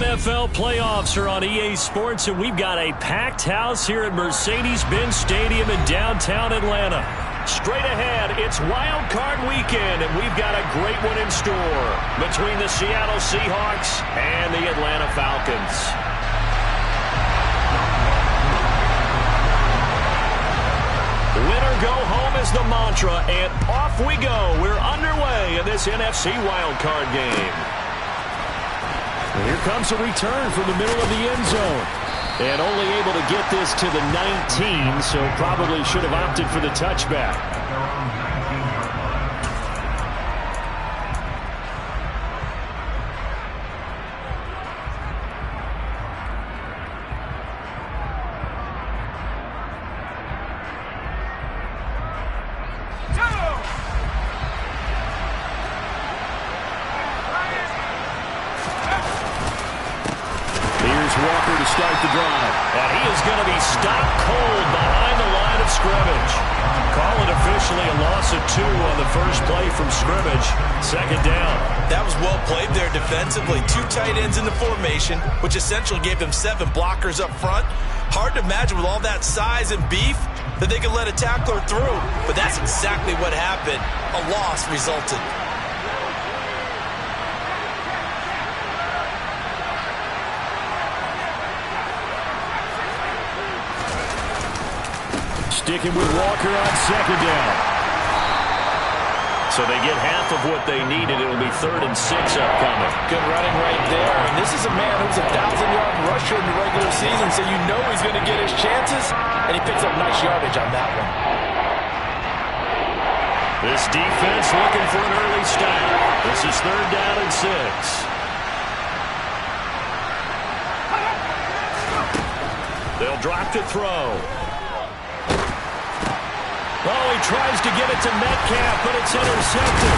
NFL playoffs are on EA Sports, and we've got a packed house here at Mercedes-Benz Stadium in downtown Atlanta. Straight ahead, it's Wild Card Weekend, and we've got a great one in store between the Seattle Seahawks and the Atlanta Falcons. Win or go home is the mantra, and off we go. We're underway in this NFC Wild Card game. And here comes a return from the middle of the end zone. And only able to get this to the 19, so probably should have opted for the touchback. Walker to start the drive. And he is going to be stopped cold behind the line of scrimmage. Call it officially a loss of 2 on the first play from scrimmage. Second down. That was well played there defensively. 2 tight ends in the formation, which essentially gave them 7 blockers up front. Hard to imagine with all that size and beef that they could let a tackler through. But that's exactly what happened. A loss resulted. Sticking with Walker on second down. So they get half of what they needed. It'll be 3rd and 6 upcoming. Good running right there. And this is a man who's a 1,000-yard rusher in the regular season, so you know he's going to get his chances. And he picks up nice yardage on that one. This defense looking for an early stop. This is 3rd down and 6. They'll drop to throw. Oh, he tries to get it to Metcalf, but it's intercepted.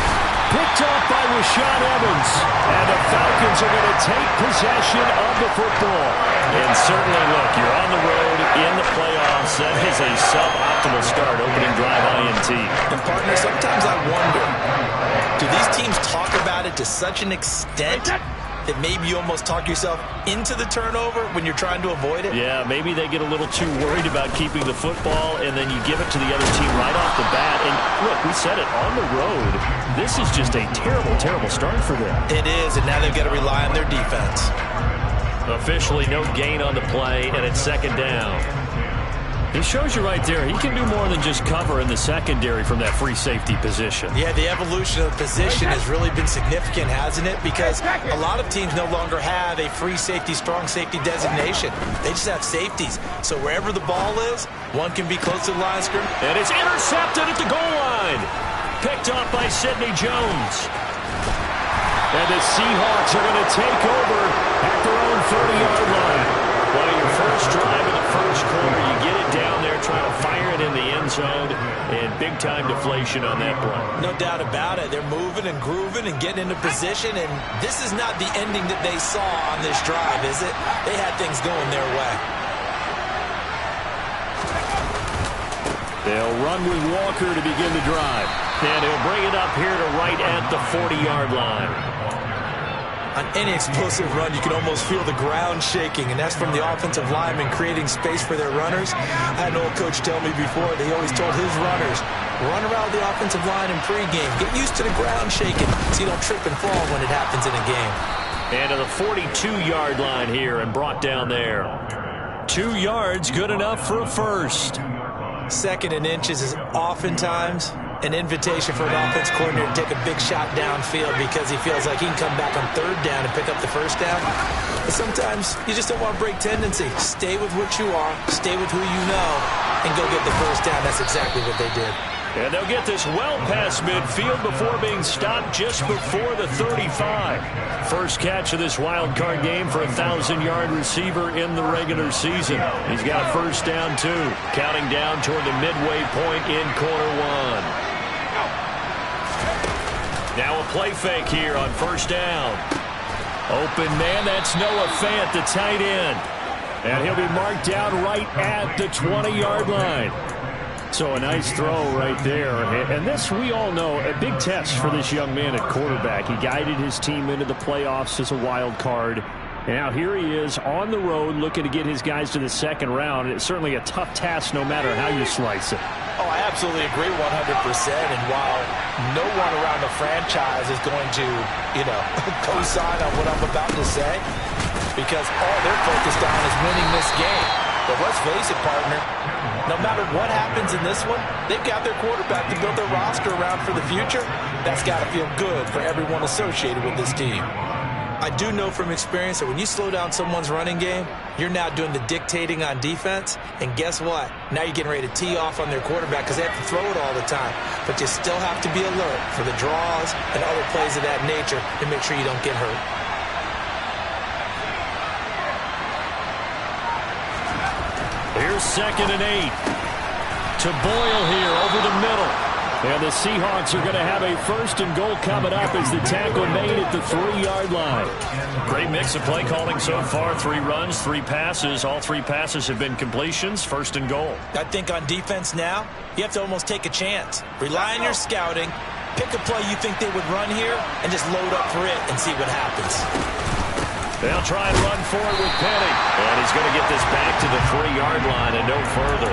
Picked off by Rashaan Evans. And the Falcons are going to take possession of the football. And certainly, look, you're on the road in the playoffs. That is a suboptimal start, opening drive INT. And, partner, sometimes I wonder, do these teams talk about it to such an extent that maybe you almost talk yourself into the turnover when you're trying to avoid it? Yeah, maybe they get a little too worried about keeping the football, and then you give it to the other team right off the bat. And look, we said it, on the road, this is just a terrible, terrible start for them. It is, and now they've got to rely on their defense. Officially no gain on the play, and it's 2nd down. He shows you right there, he can do more than just cover in the secondary from that free safety position. Yeah, the evolution of the position has really been significant, hasn't it? Because a lot of teams no longer have a free safety, strong safety designation. They just have safeties. So wherever the ball is, one can be close to the line of scrimmage. And it's intercepted at the goal line. Picked off by Sidney Jones. And the Seahawks are going to take over at their own 30-yard line. Well, your first drive in the first quarter, you get it down there, trying to fire it in the end zone, and big-time deflation on that play. No doubt about it. They're moving and grooving and getting into position, and this is not the ending that they saw on this drive, is it? They had things going their way. They'll run with Walker to begin the drive, and he'll bring it up here to right at the 40-yard line. On any explosive run, you can almost feel the ground shaking, and that's from the offensive linemen creating space for their runners. I had an old coach tell me before that he always told his runners, run around the offensive line in pregame. Get used to the ground shaking so you don't trip and fall when it happens in a game. And to the 42-yard line here and brought down there. 2 yards, good enough for a first. 2nd and inches is oftentimes an invitation for an offense coordinator to take a big shot downfield because he feels like he can come back on 3rd down and pick up the first down. But sometimes you just don't want to break tendency. Stay with what you are, stay with who you know, and go get the first down. That's exactly what they did. And they'll get this well past midfield before being stopped just before the 35. First catch of this wild card game for a 1,000-yard receiver in the regular season. He's got a first down, too, counting down toward the midway point in quarter 1. Now a play fake here on first down. Open man, that's Noah Fant, the tight end. And he'll be marked down right at the 20-yard line. So a nice throw right there. And this, we all know, a big test for this young man at quarterback. He guided his team into the playoffs as a wild card. Now here he is on the road looking to get his guys to the second round. It's certainly a tough task no matter how you slice it. Oh, I absolutely agree 100%. And while no one around the franchise is going to, co-sign on what I'm about to say, because all they're focused on is winning this game. But let's face it, partner, no matter what happens in this one, they've got their quarterback to build their roster around for the future. That's got to feel good for everyone associated with this team. I do know from experience that when you slow down someone's running game, you're now doing the dictating on defense. And guess what? Now you're getting ready to tee off on their quarterback because they have to throw it all the time. But you still have to be alert for the draws and other plays of that nature to make sure you don't get hurt. Here's 2nd and 8. To Boyle here over the middle. And the Seahawks are going to have a 1st and goal coming up as the tackle made at the 3-yard line. Great mix of play calling so far. 3 runs, 3 passes. All 3 passes have been completions. 1st and goal. I think on defense now, you have to almost take a chance. Rely on your scouting. Pick a play you think they would run here and just load up for it and see what happens. They'll try and run for it with Penny. And he's going to get this back to the 3-yard line and no further.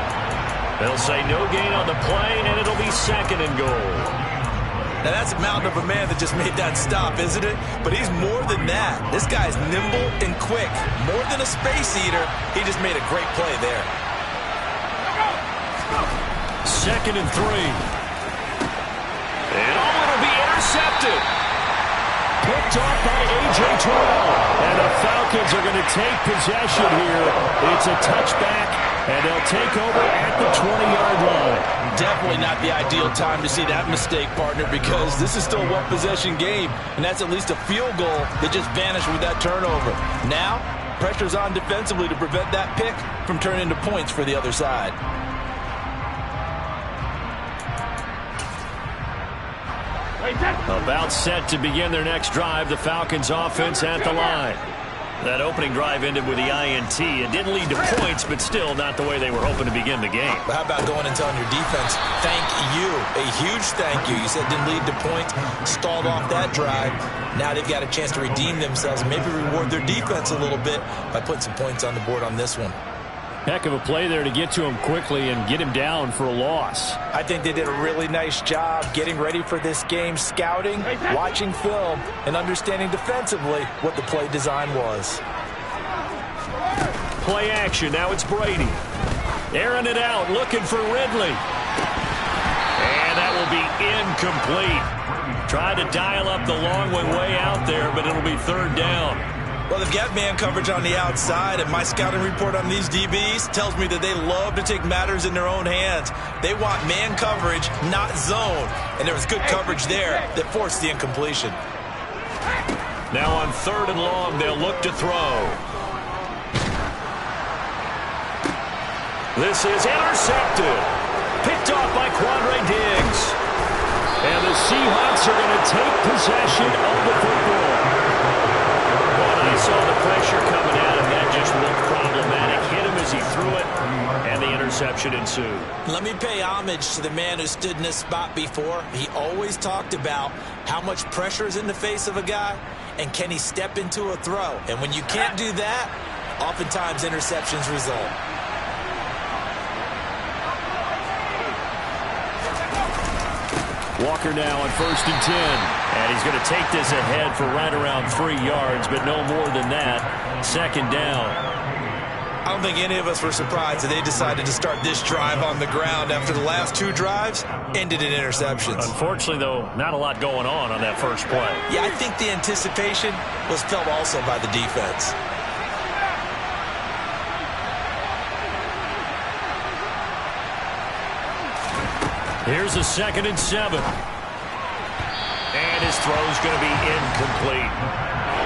They'll say no gain on the play, and it'll be 2nd and goal. Now, that's a mountain of a man that just made that stop, isn't it? But he's more than that. This guy's nimble and quick. More than a space eater, he just made a great play there. 2nd and 3. And it'll be intercepted. Picked off by A.J. Terrell. And the Falcons are going to take possession here. It's a touchback. And they'll take over at the 20-yard line. Definitely not the ideal time to see that mistake, partner, because this is still a one-possession game, and that's at least a field goal that just vanished with that turnover. Now, pressure's on defensively to prevent that pick from turning into points for the other side. About set to begin their next drive, the Falcons offense at the line. That opening drive ended with the INT. It didn't lead to points, but still not the way they were hoping to begin the game. But how about going and telling your defense, thank you, a huge thank you. You said it didn't lead to points, stalled off that drive. Now they've got a chance to redeem themselves and maybe reward their defense a little bit by putting some points on the board on this one. Heck of a play there to get to him quickly and get him down for a loss. I think they did a really nice job getting ready for this game, scouting, watching film, and understanding defensively what the play design was. Play action. Now it's Brady. Airing it out, looking for Ridley. And that will be incomplete. Tried to dial up the long one way out there, but it'll be 3rd down. Well, they've got man coverage on the outside, and my scouting report on these DBs tells me that they love to take matters in their own hands. They want man coverage, not zone. And there was good coverage there that forced the incompletion. Now on 3rd and long, they'll look to throw. This is intercepted. Picked off by Quandre Diggs. And the Seahawks are going to take possession of the football. I saw the pressure coming at him. That just looked problematic. Hit him as he threw it, and the interception ensued. Let me pay homage to the man who stood in this spot before. He always talked about how much pressure is in the face of a guy, and can he step into a throw. And when you can't do that, oftentimes interceptions result. Walker now on 1st and 10. And he's going to take this ahead for right around 3 yards, but no more than that. 2nd down. I don't think any of us were surprised that they decided to start this drive on the ground after the last 2 drives ended in interceptions. Unfortunately, though, not a lot going on that first play. Yeah, I think the anticipation was felt also by the defense. Here's a 2nd and 7. And his throw's going to be incomplete.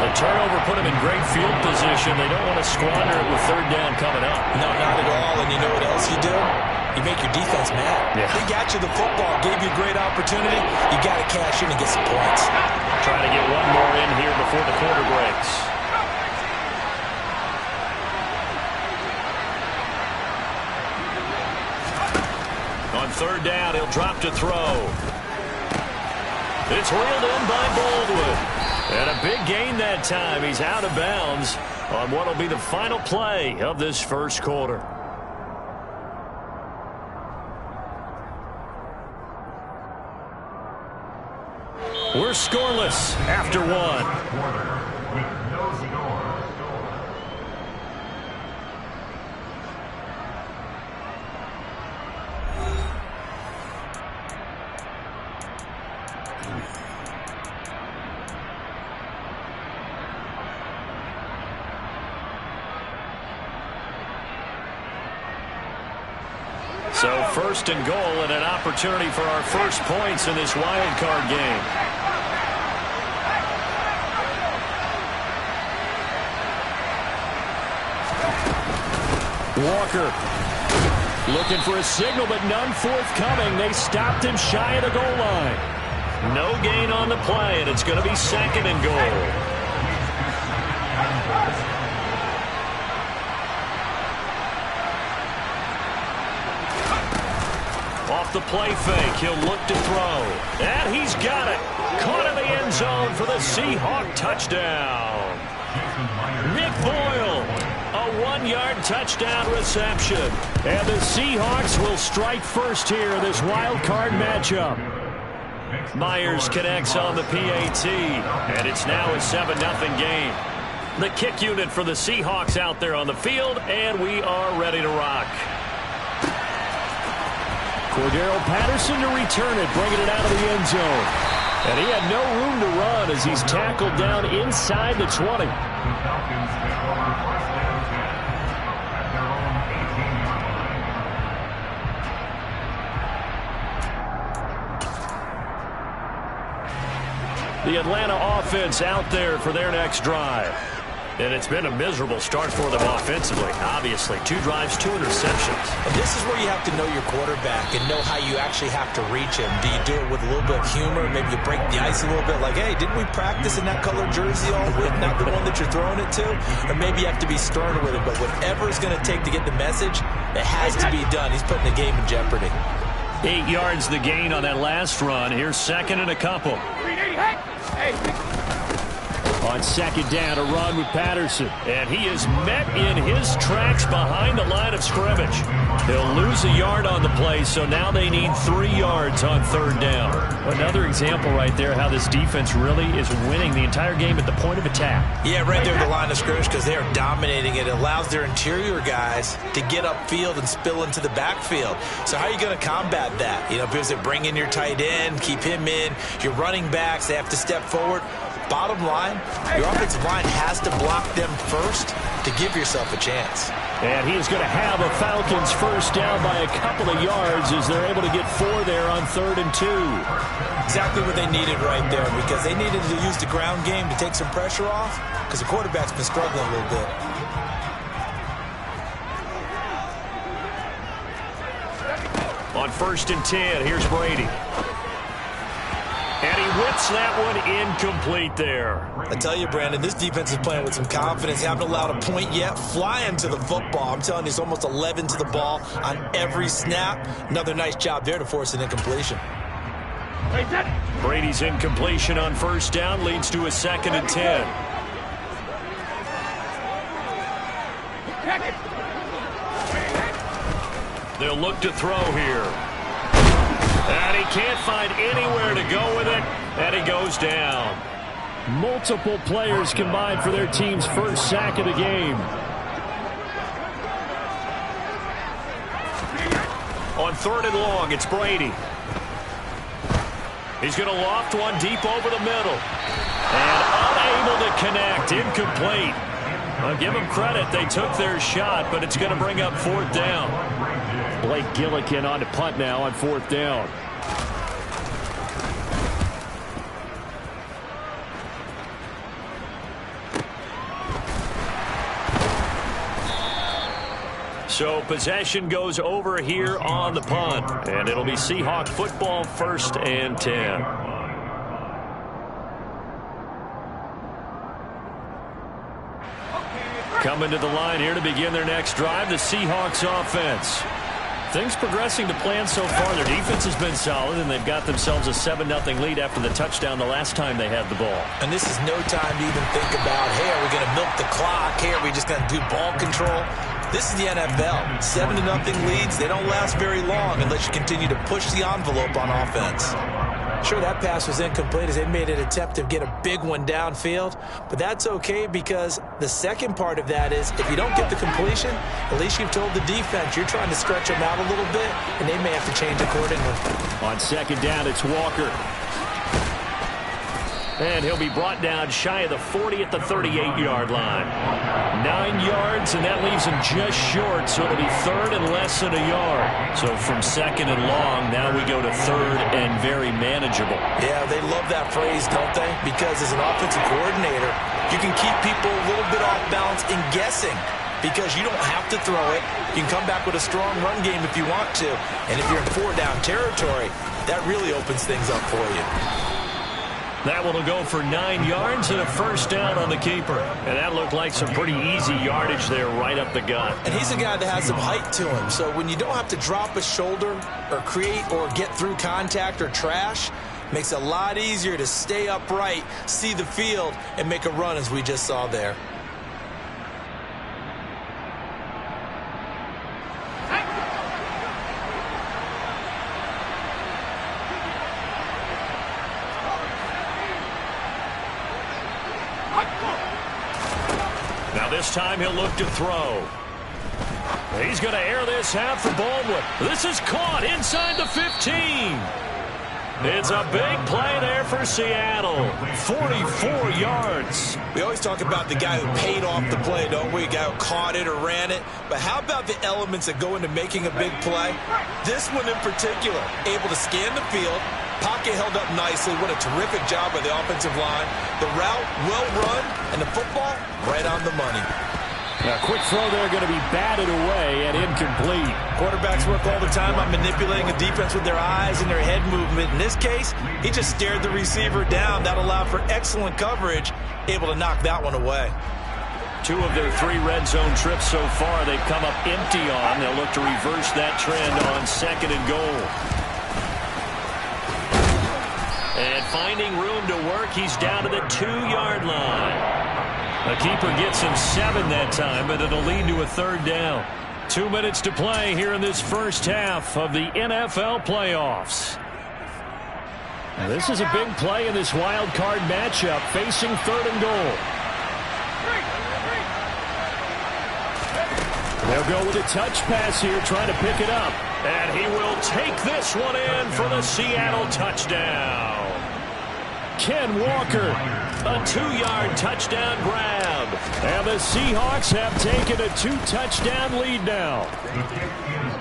The turnover put him in great field position. They don't want to squander it with 3rd down coming up. No, not at all. And you know what else you do? You make your defense mad. Yeah. They got you the football, gave you a great opportunity. You got to cash in and get some points. Trying to get one more in here before the quarter breaks. On 3rd down, he'll drop to throw. It's reeled in by Baldwin. And a big gain that time. He's out of bounds. on what will be the final play of this first quarter. We're scoreless after one. So first and goal and an opportunity for our first points in this wild card game. Walker looking for a signal, but none forthcoming. They stopped him shy of the goal line. No gain on the play, and it's going to be second and goal. Off the play fake, he'll look to throw. And he's got it. Caught in the end zone for the Seahawk touchdown. Nick Boyle, a 1-yard touchdown reception. And the Seahawks will strike first here in this wild card matchup. Myers connects on the PAT, and it's now a 7-0 game. The kick unit for the Seahawks out there on the field, and we are ready to rock. Cordero Patterson to return it, bringing it out of the end zone. And he had no room to run as he's tackled down inside the 20. The Atlanta offense out there for their next drive. And it's been a miserable start for them offensively. Obviously, 2 drives, 2 interceptions. And this is where you have to know your quarterback and know how you actually have to reach him. Do you do it with a little bit of humor? Maybe you break the ice a little bit like, hey, didn't we practice in that colored jersey all week, not the one that you're throwing it to? Or maybe you have to be stern with him. But whatever it's going to take to get the message, it has to be done. He's putting the game in jeopardy. 8 yards the gain on that last run. Here's second and a couple. On second down, a run with Patterson. And he is met in his tracks behind the line of scrimmage. He'll lose a yard on the play, so now they need 3 yards on third down. Another example right there how this defense really is winning the entire game at the point of attack. Yeah, right there at the line of scrimmage because they are dominating it. It allows their interior guys to get upfield and spill into the backfield. So how are you going to combat that? You know, because they bring in your tight end, keep him in. Your running backs, they have to step forward. Bottom line, your offensive line has to block them first to give yourself a chance. And he's going to have a Falcons first down by a couple of yards as they're able to get 4 there on 3rd and 2. Exactly what they needed right there because they needed to use the ground game to take some pressure off because the quarterback's been struggling a little bit. On 1st and 10, here's Brady. And he whips that one incomplete there. I tell you, Brandon, this defense is playing with some confidence. Haven't allowed a point yet. Flying to the football. I'm telling you, it's almost 11 to the ball on every snap. Another nice job there to force an incompletion. Brady's incompletion on first down leads to a 2nd and 10. They'll look to throw here. And he can't find anywhere to go with it, and he goes down. Multiple players combined for their team's first sack of the game. On 3rd and long, it's Brady. He's going to loft one deep over the middle. And unable to connect, incomplete. I'll give them credit, they took their shot, but it's going to bring up 4th down. Blake Gillikin on to punt now on 4th down. So possession goes over here on the punt, and it'll be Seahawk football 1st and 10. Coming to the line here to begin their next drive, the Seahawks offense. Things progressing to plan so far. Their defense has been solid, and they've got themselves a 7-0 lead after the touchdown the last time they had the ball. And this is no time to even think about, hey, are we going to milk the clock? Hey, are we just going to do ball control? This is the NFL. 7-0 leads, they don't last very long unless you continue to push the envelope on offense. Sure, that pass was incomplete as they made an attempt to get a big one downfield, but that's okay because the second part of that is if you don't get the completion, at least you've told the defense you're trying to stretch them out a little bit, and they may have to change accordingly. On second down, it's Walker. And he'll be brought down shy of the 40 at the 38-yard line. 9 yards, and that leaves him just short, so it'll be third and less than a yard. So from second and long, now we go to third and very manageable. Yeah, they love that phrase, don't they? Because as an offensive coordinator, you can keep people a little bit off balance and guessing because you don't have to throw it. You can come back with a strong run game if you want to. And if you're in 4-down territory, that really opens things up for you. That one will go for 9 yards and a first down on the keeper. And that looked like some pretty easy yardage there right up the gut. And he's a guy that has some height to him. So when you don't have to drop a shoulder or create or get through contact or trash, makes it a lot easier to stay upright, see the field, and make a run as we just saw there. This time he'll look to throw. He's going to air this out for Baldwin. This is caught inside the 15. It's a big play there for Seattle. 44 yards. We always talk about the guy who paid off the play, don't we? The guy who caught it or ran it. But how about the elements that go into making a big play? This one in particular, able to scan the field. Pocket held up nicely. What a terrific job by the offensive line. The route, well run, and the football, right on the money. A quick throw there going to be batted away and incomplete. Quarterbacks work all the time on manipulating a defense with their eyes and their head movement. In this case, he just stared the receiver down. That allowed for excellent coverage, able to knock that one away. 2 of their 3 red zone trips so far they've come up empty on. They'll look to reverse that trend on second and goal. And finding room to work, he's down to the 2-yard line. The keeper gets him 7 that time, but it'll lead to a third down. 2 minutes to play here in this first half of the NFL playoffs. Now this is a big play in this wild card matchup, facing third and goal. They'll go with a touch pass here, trying to pick it up. And he will take this one in for the Seattle touchdown. Ken Walker, a 2-yard touchdown grab. And the Seahawks have taken a 2-touchdown lead now.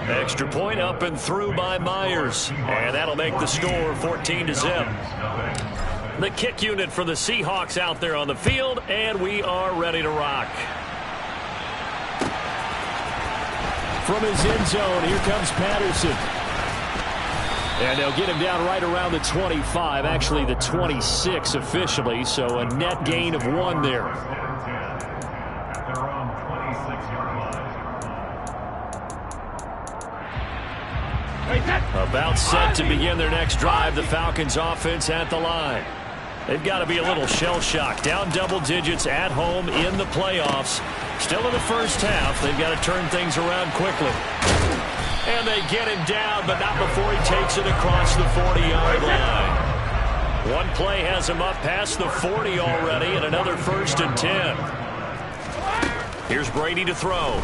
Extra point up and through by Myers. And that'll make the score 14-0. The kick unit for the Seahawks out there on the field, and we are ready to rock. From his end zone, here comes Patterson. And they'll get him down right around the 25, actually the 26 officially, so a net gain of 1 there. About set to begin their next drive, the Falcons offense at the line. They've got to be a little shell-shocked. Down double digits at home in the playoffs. Still in the first half. They've got to turn things around quickly. And they get him down, but not before he takes it across the 40-yard line. One play has him up past the 40 already, and another 1st and 10. Here's Brady to throw.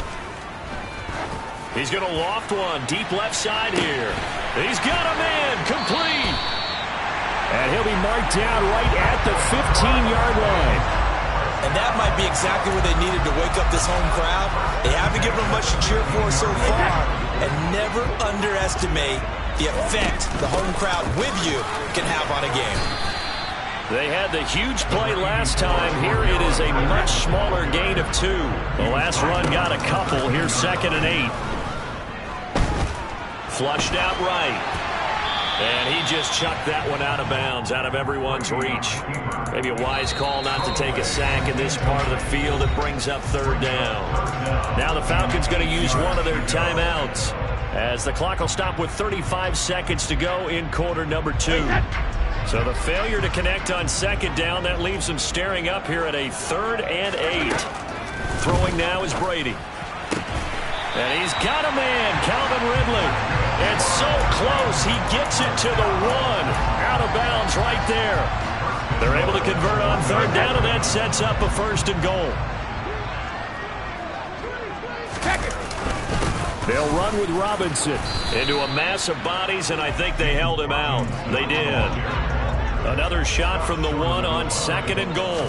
He's going to loft one deep left side here. He's got a man complete. And he'll be marked down right at the 15-yard line. And that might be exactly what they needed to wake up this home crowd. They haven't given them much to cheer for so far. And never underestimate the effect the home crowd with you can have on a game. They had the huge play last time. Here it is a much smaller gain of 2. The last run got a couple. Here's 2nd and 8. Flushed out right. And he just chucked that one out of bounds, out of everyone's reach. Maybe a wise call not to take a sack in this part of the field. It brings up third down. Now the Falcons going to use one of their timeouts. as the clock will stop with 35 seconds to go in quarter number 2. So the failure to connect on second down, that leaves them staring up here at a 3rd and 8. Throwing now is Brady. And he's got a man, Calvin Ridley. And so close, he gets it to the 1. Out of bounds right there. They're able to convert on 3rd down, and that sets up a 1st and goal. They'll run with Robinson into a mass of bodies, and I think they held him out. They did. Another shot from the 1 on 2nd and goal.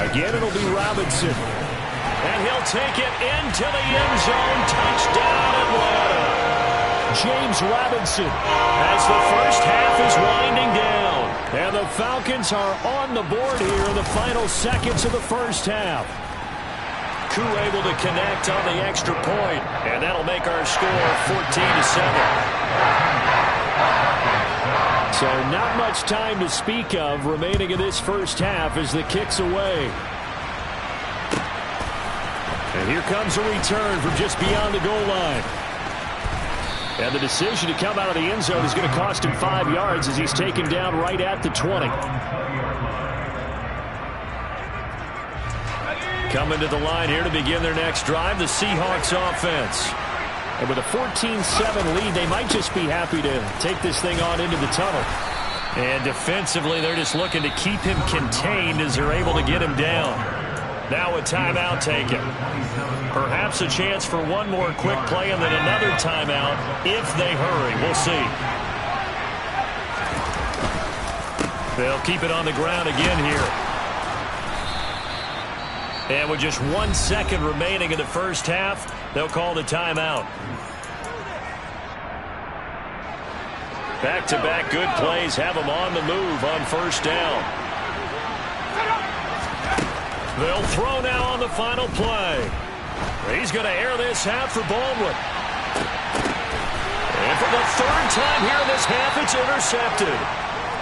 Again, it'll be Robinson. And he'll take it into the end zone. Touchdown, Atlanta. James Robinson as the first half is winding down. And the Falcons are on the board here in the final seconds of the first half. Koo able to connect on the extra point, and that'll make our score 14-7. So not much time to speak of remaining in this first half as the kick's away. And here comes a return from just beyond the goal line. And the decision to come out of the end zone is going to cost him 5 yards as he's taken down right at the 20. Coming to the line here to begin their next drive, the Seahawks offense. And with a 14-7 lead, they might just be happy to take this thing on into the tunnel. And defensively, they're just looking to keep him contained as they're able to get him down. Now a timeout taken. Perhaps a chance for one more quick play and then another timeout if they hurry. We'll see. They'll keep it on the ground again here. And with just 1 second remaining in the first half, they'll call the timeout. Back-to-back good plays have them on the move on first down. They'll throw now on the final play. He's going to air this out for Baldwin. And for the 3rd time here in this half, it's intercepted.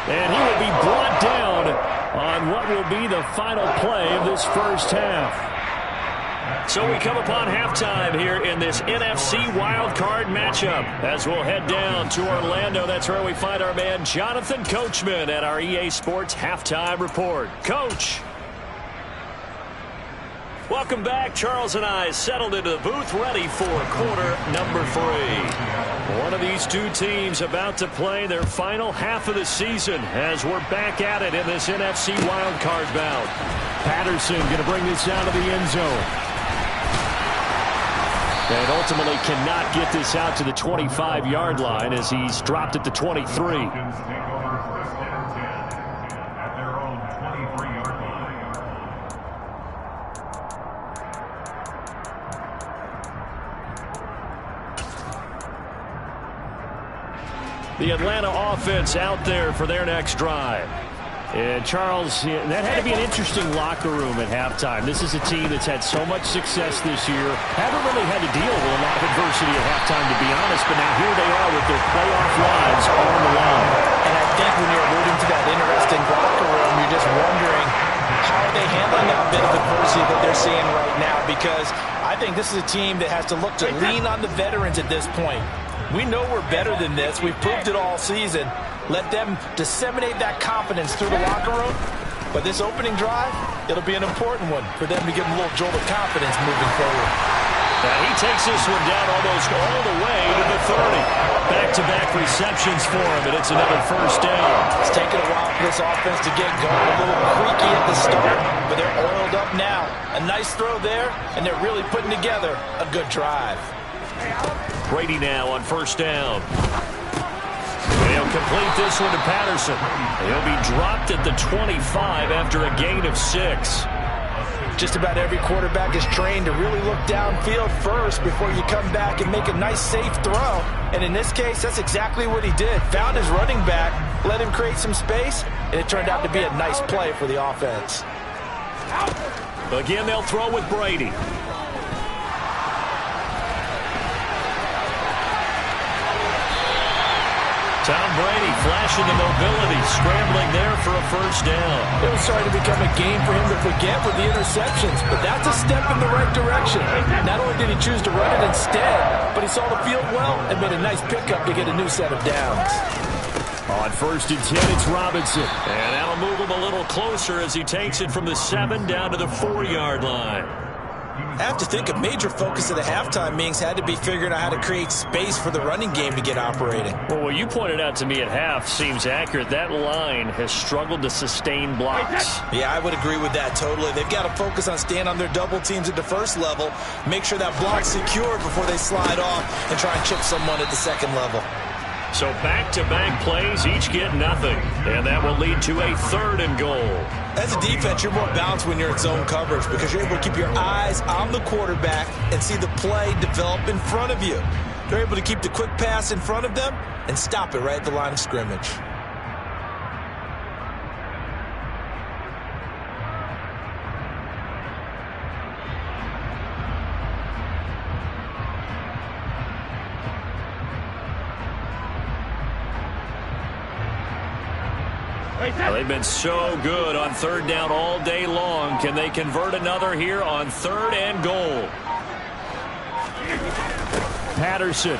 And he will be brought down on what will be the final play of this first half. So we come upon halftime here in this NFC wildcard matchup as we'll head down to Orlando. That's where we find our man Jonathan Coachman at our EA Sports Halftime Report. Coach. Welcome back. Charles and I settled into the booth ready for quarter number 3. One of these two teams about to play their final half of the season as we're back at it in this NFC wildcard bout. Patterson going to bring this out of the end zone. And ultimately cannot get this out to the 25-yard line as he's dropped at the 23. The Atlanta offense out there for their next drive. And Charles, that had to be an interesting locker room at halftime. This is a team that's had so much success this year. Haven't really had to deal with a lot of adversity at halftime, to be honest. But now here they are with their playoff lives on the line. And I think when you're alluding to that interesting locker room, you're just wondering how are they handling that bit of adversity that they're seeing right now. Because I think this is a team that has to look to lean on the veterans at this point. We know we're better than this. We've proved it all season. Let them disseminate that confidence through the locker room. But this opening drive, it'll be an important one for them to give them a little jolt of confidence moving forward. Now he takes this one down almost all the way to the 30. Back-to-back receptions for him, and it's another first down. It's taken a while for this offense to get going. A little creaky at the start, but they're oiled up now. A nice throw there, and they're really putting together a good drive. Brady now on first down. They'll complete this one to Patterson. He'll be dropped at the 25 after a gain of 6. Just about every quarterback is trained to really look downfield first before you come back and make a nice, safe throw. And in this case, that's exactly what he did. Found his running back, let him create some space, and it turned out to be a nice play for the offense. Again, they'll throw with Brady. Tom Brady flashing the mobility, scrambling there for a first down. It was starting to become a game for him to forget with the interceptions, but that's a step in the right direction. Not only did he choose to run it instead, but he saw the field well and made a nice pickup to get a new set of downs. On 1st and 10, it's Robinson. And that'll move him a little closer as he takes it from the 7 down to the 4-yard line. I have to think a major focus of the halftime meetings had to be figuring out how to create space for the running game to get operating. Well, what you pointed out to me at half seems accurate. That line has struggled to sustain blocks. Yeah, I would agree with that totally. They've got to focus on staying on their double teams at the first level, make sure that block's secure before they slide off and try and chip someone at the second level. So back-to-back plays, each get nothing. And that will lead to a 3rd and goal. As a defense, you're more balanced when you're in zone coverage because you're able to keep your eyes on the quarterback and see the play develop in front of you. They're able to keep the quick pass in front of them and stop it right at the line of scrimmage. Well, they've been so good on 3rd down all day long. Can they convert another here on 3rd and goal? Patterson.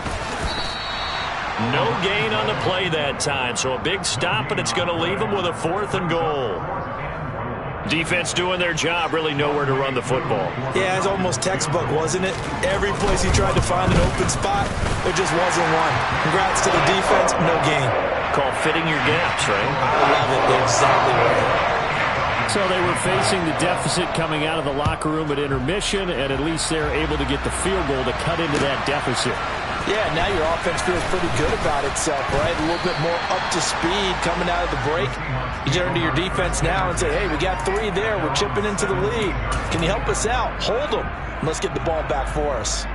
No gain on the play that time, so a big stop, and it's going to leave them with a 4th and goal. Defense doing their job, really nowhere to run the football. Yeah, it's almost textbook, wasn't it? Every place he tried to find an open spot, there just wasn't one. Congrats to the defense, no gain. Called fitting your gaps, right? I love it. They're exactly right. So they were facing the deficit coming out of the locker room at intermission, and at least they're able to get the field goal to cut into that deficit. Yeah, now your offense feels pretty good about itself, right? A little bit more up to speed coming out of the break. You turn to your defense now and say, hey, we got 3 there. We're chipping into the lead. Can you help us out? Hold them. Let's get the ball back for us.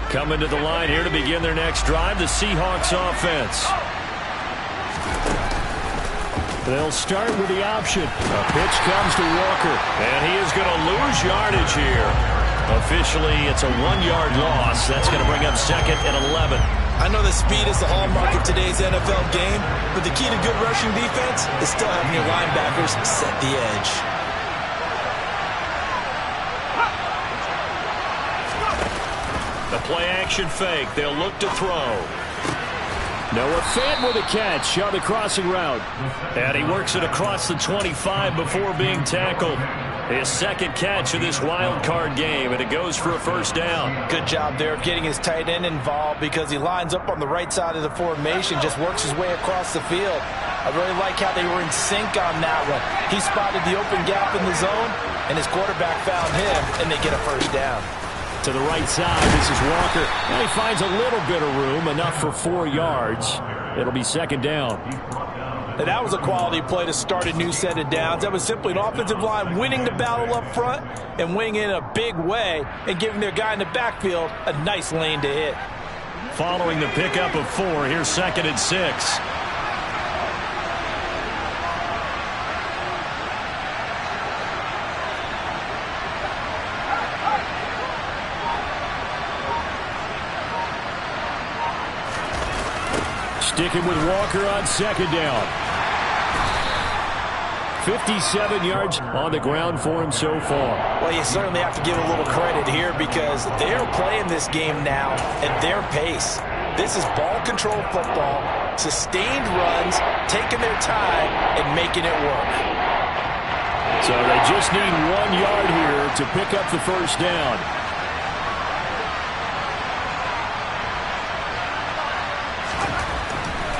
Coming to the line here to begin their next drive, the Seahawks offense. They'll start with the option. A pitch comes to Walker, and he is going to lose yardage here. Officially, it's a 1-yard loss. That's going to bring up 2nd and 11. I know that speed is the hallmark of today's NFL game, but the key to good rushing defense is still having your linebackers set the edge. The play-action fake. They'll look to throw. Noah Fant with a catch on the crossing route. And he works it across the 25 before being tackled. His 2nd catch of this wild card game, and it goes for a first down. Good job there of getting his tight end involved because he lines up on the right side of the formation, just works his way across the field. I really like how they were in sync on that one. He spotted the open gap in the zone, and his quarterback found him, and they get a first down. To the right side, this is Walker. Now he finds a little bit of room, enough for 4 yards. It'll be 2nd down. And that was a quality play to start a new set of downs. That was simply an offensive line winning the battle up front and winning in a big way and giving their guy in the backfield a nice lane to hit. Following the pickup of 4, here's 2nd and 6. Sticking with Walker on 2nd down. 57 yards on the ground for him so far. Well, you certainly have to give a little credit here because they're playing this game now at their pace. This is ball control football, sustained runs, taking their time, and making it work. So they just need 1 yard here to pick up the first down.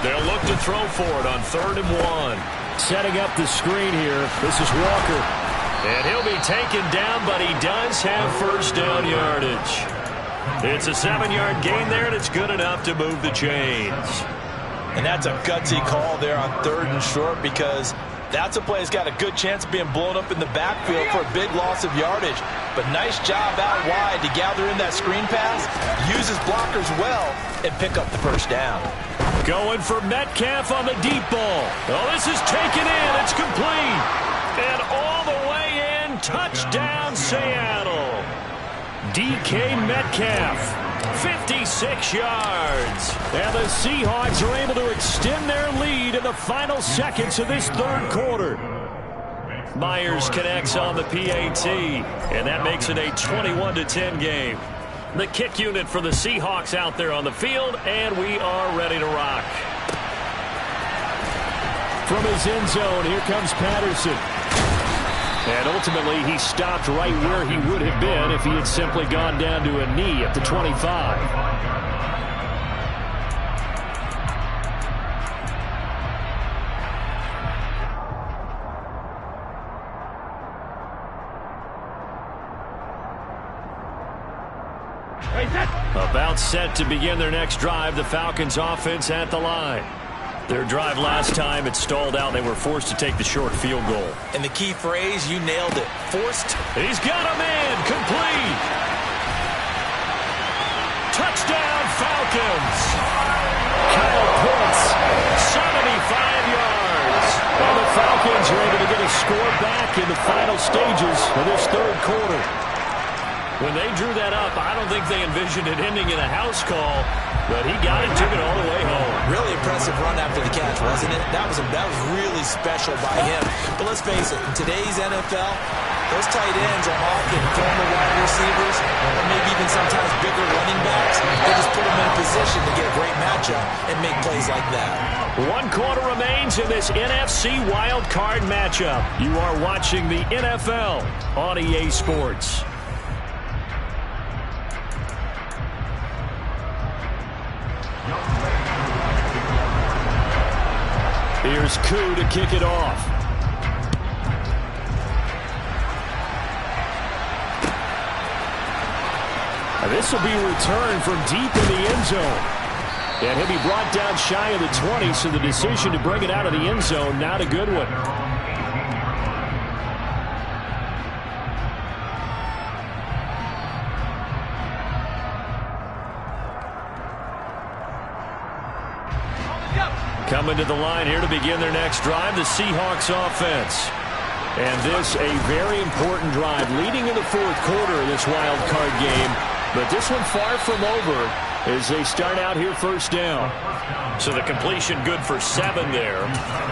They'll look to throw for it on 3rd and 1. Setting up the screen here. This is Walker. And he'll be taken down, but he does have first down yardage. It's a 7-yard gain there, and it's good enough to move the chains. And that's a gutsy call there on 3rd and short because that's a play that's got a good chance of being blown up in the backfield for a big loss of yardage. But nice job out wide to gather in that screen pass, use his blockers well, and pick up the first down. Going for Metcalf on the deep ball. Oh, this is taken in. It's complete. And all the way in. Touchdown, Seattle. DK Metcalf. 56 yards. And the Seahawks are able to extend their lead in the final seconds of this third quarter. Myers connects on the PAT, and that makes it a 21-10 game. The kick unit for the Seahawks out there on the field, and we are ready to rock. From his end zone, here comes Patterson. And ultimately, he stopped right where he would have been if he had simply gone down to a knee at the 25. About set to begin their next drive, the Falcons offense at the line. Their drive last time, it stalled out. They were forced to take the short field goal. And the key phrase, you nailed it. Forced. He's got a man. Complete. Touchdown, Falcons. Kyle Pitts, 75 yards. Well, the Falcons are able to get a score back in the final stages of this third quarter. When they drew that up, I don't think they envisioned it ending in a house call, but he got it, took it all the way home. Really impressive run after the catch, wasn't it? That was really special by him. But let's face it, in today's NFL, those tight ends are often former wide receivers, or maybe even sometimes bigger running backs. They just put them in a position to get a great matchup and make plays like that. 1 quarter remains in this NFC wild card matchup. You are watching the NFL on EA Sports. Here's Koo to kick it off. Now this will be returned from deep in the end zone. And he'll be brought down shy of the 20, so the decision to bring it out of the end zone, not a good one. Coming to the line here to begin their next drive, the Seahawks offense. And this a very important drive leading in the fourth quarter of this wild card game. But this one far from over as they start out here first down. So the completion good for 7 there,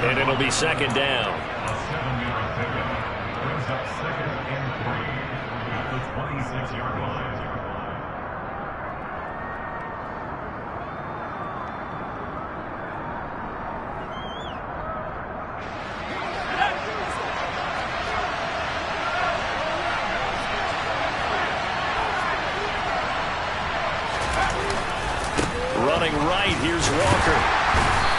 and it'll be second down. Right, here's Walker.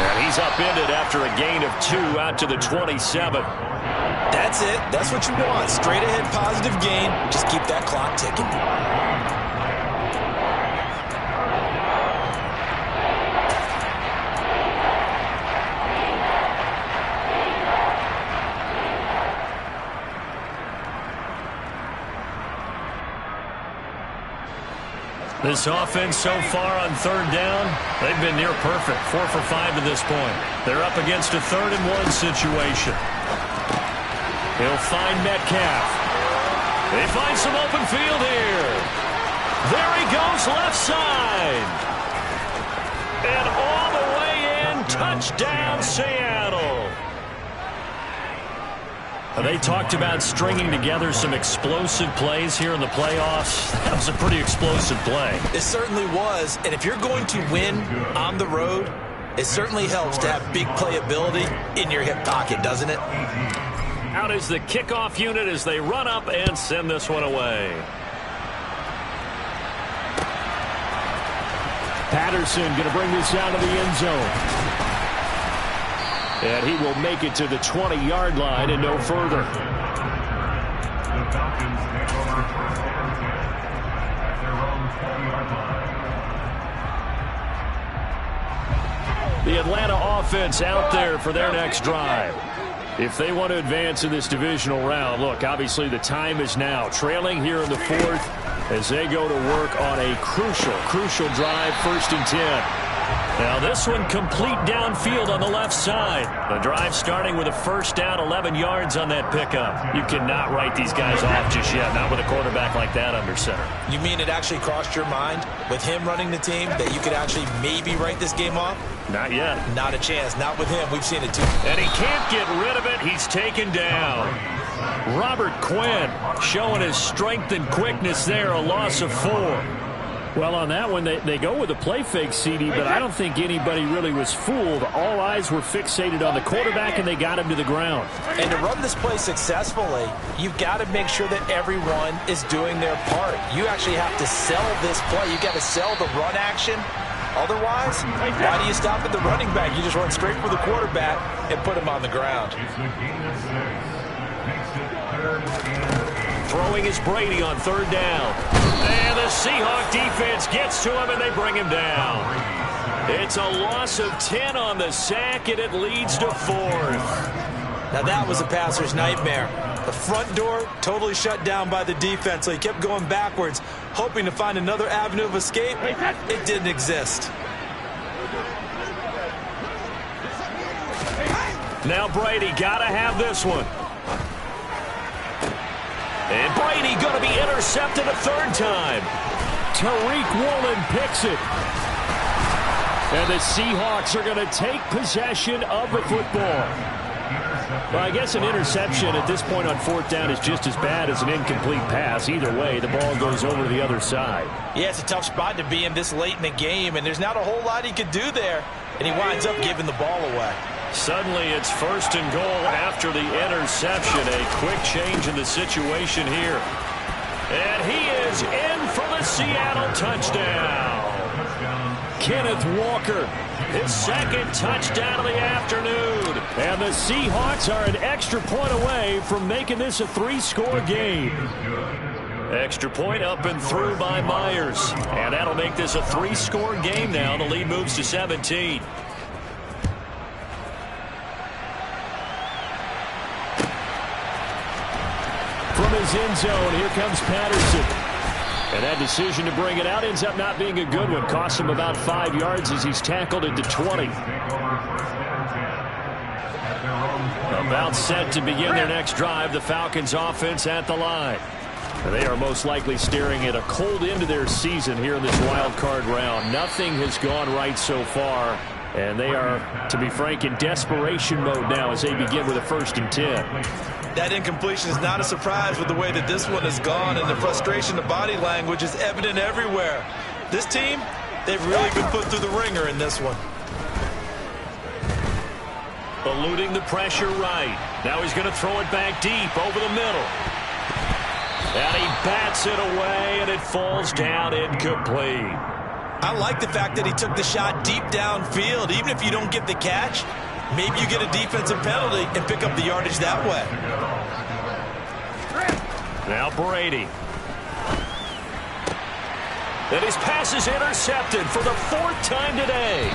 And he's upended after a gain of 2 out to the 27. That's it. That's what you want. Straight ahead positive gain. Just keep that clock ticking. This offense so far on third down, they've been near perfect. 4 for 5 to this point. They're up against a 3rd-and-1 situation. He'll find Metcalf. They find some open field here. There he goes left side. And all the way in, touchdown Seattle. They talked about stringing together some explosive plays here in the playoffs. That was a pretty explosive play. It certainly was. And if you're going to win on the road, it certainly helps to have big playability in your hip pocket, doesn't it? Out is the kickoff unit as they run up and send this one away. Patterson going to bring this out of the end zone. And he will make it to the 20-yard line and no further. The Falcons take over first and 10 at their own 20-yard line. The Atlanta offense out there for their next drive. If they want to advance in this divisional round, look, obviously the time is now. Trailing here in the 4th as they go to work on a crucial drive, 1st and 10. Now this one complete downfield on the left side. The drive starting with a first down, 11 yards on that pickup. You cannot write these guys off just yet, not with a quarterback like that under center. You mean it actually crossed your mind with him running the team that you could actually maybe write this game off? Not yet. Not a chance. Not with him. We've seen it too. And he can't get rid of it. He's taken down. Robert Quinn showing his strength and quickness there, a loss of 4. Well, on that one, they go with a play fake, CD, but I don't think anybody really was fooled. All eyes were fixated on the quarterback, and they got him to the ground. And to run this play successfully, you've got to make sure that everyone is doing their part. You actually have to sell this play. You've got to sell the run action. Otherwise, why do you stop at the running back? You just run straight for the quarterback and put him on the ground. Throwing is Brady on third down. And the Seahawks defense gets to him, and they bring him down. It's a loss of 10 on the sack, and it leads to 4th. Now that was a passer's nightmare. The front door totally shut down by the defense, so he kept going backwards, hoping to find another avenue of escape. It didn't exist. Now Brady got to have this one. And Brady going to be intercepted a third time. Tariq Woolen picks it. And the Seahawks are going to take possession of the football. Well, I guess an interception at this point on fourth down is just as bad as an incomplete pass. Either way, the ball goes over to the other side. Yeah, it's a tough spot to be in this late in the game, and there's not a whole lot he could do there. And he winds up giving the ball away. Suddenly it's 1st and goal after the interception. A quick change in the situation here. And he is in for the Seattle touchdown. Kenneth Walker, his 2nd touchdown of the afternoon. And the Seahawks are an extra point away from making this a 3-score game. Extra point up and through by Myers. And that'll make this a 3-score game now. The lead moves to 17. From his end zone, here comes Patterson. And that decision to bring it out ends up not being a good one. Cost him about 5 yards as he's tackled it to 20. About set to begin their next drive. The Falcons offense at the line. They are most likely staring at a cold end to their season here in this wild card round. Nothing has gone right so far. And they are, to be frank, in desperation mode now as they begin with a 1st and 10. That incompletion is not a surprise with the way that this one has gone, and the frustration, the body language is evident everywhere. This team, they've really been put through the ringer in this one. Eluding the pressure right. Now he's going to throw it back deep over the middle. And he bats it away, and it falls down incomplete. I like the fact that he took the shot deep downfield. Even if you don't get the catch, maybe you get a defensive penalty and pick up the yardage that way. Now Brady. And his pass is intercepted for the 4th time today.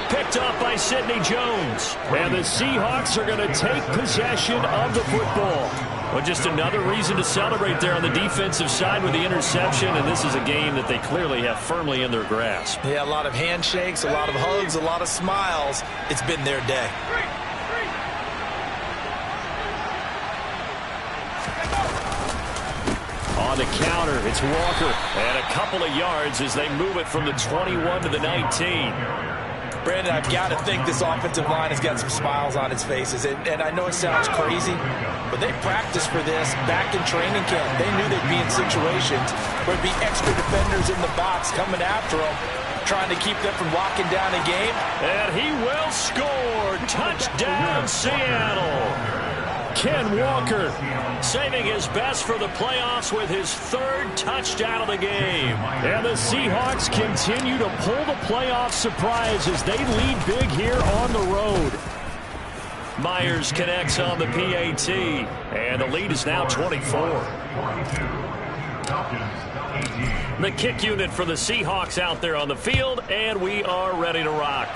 Picked up by Sidney Jones. And the Seahawks are going to take possession of the football. Well, just another reason to celebrate there on the defensive side with the interception, and this is a game that they clearly have firmly in their grasp. Yeah, a lot of handshakes, a lot of hugs, a lot of smiles. It's been their day. On the counter, it's Walker. And a couple of yards as they move it from the 21 to the 19. Brandon, I've got to think this offensive line has got some smiles on its faces. And I know it sounds crazy, but they practiced for this back in training camp. They knew they'd be in situations where there'd be extra defenders in the box coming after them, trying to keep them from locking down a game. And he will score. Touchdown, Seattle. Ken Walker saving his best for the playoffs with his 3rd touchdown of the game. And the Seahawks continue to pull the playoff surprise as they lead big here on the road. Myers connects on the PAT, and the lead is now 24. The kick unit for the Seahawks out there on the field, and we are ready to rock.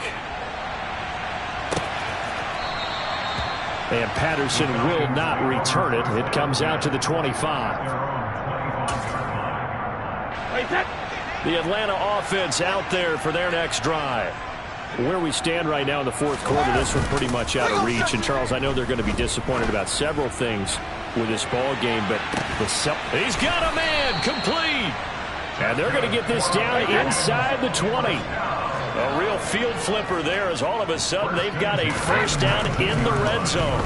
And Patterson will not return it. It comes out to the 25. The Atlanta offense out there for their next drive. Where we stand right now in the fourth quarter, this one pretty much out of reach. And, Charles, I know they're going to be disappointed about several things with this ball game, but he's got a man complete. And they're going to get this down inside the 20. A real field flipper there as all of a sudden they've got a first down in the red zone.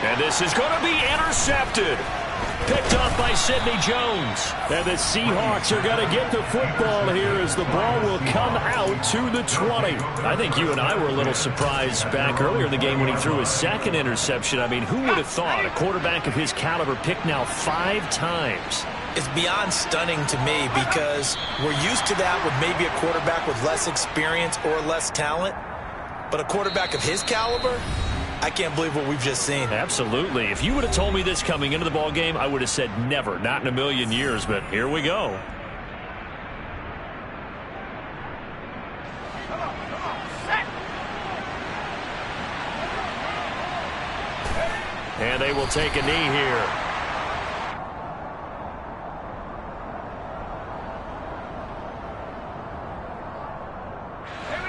And this is going to be intercepted. Picked off by Sidney Jones. And the Seahawks are going to get the football here as the ball will come out to the 20. I think you and I were a little surprised back earlier in the game when he threw his second interception. I mean, who would have thought a quarterback of his caliber picked now 5 times? It's beyond stunning to me because we're used to that with maybe a quarterback with less experience or less talent. But a quarterback of his caliber, I can't believe what we've just seen. Absolutely. If you would have told me this coming into the ball game, I would have said never, not in a million years, but here we go. And they will take a knee here.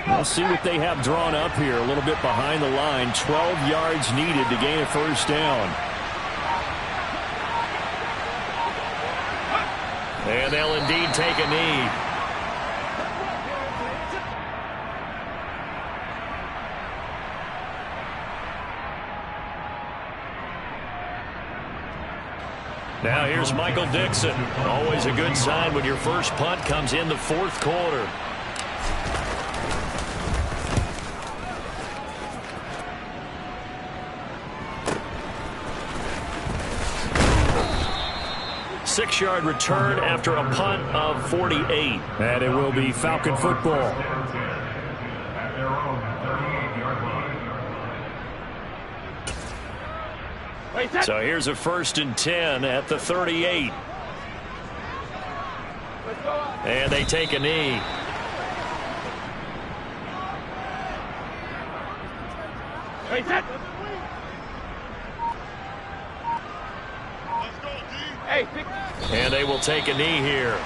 Let's see what they have drawn up here. A little bit behind the line. 12 yards needed to gain a first down. And they'll indeed take a knee. Now here's Michael Dixon. Always a good sign when your first punt comes in the fourth quarter. Six-yard return after a punt of 48. And it will be Falcon football. So here's a 1st and 10 at the 38. And they take a knee. And they will take a knee here.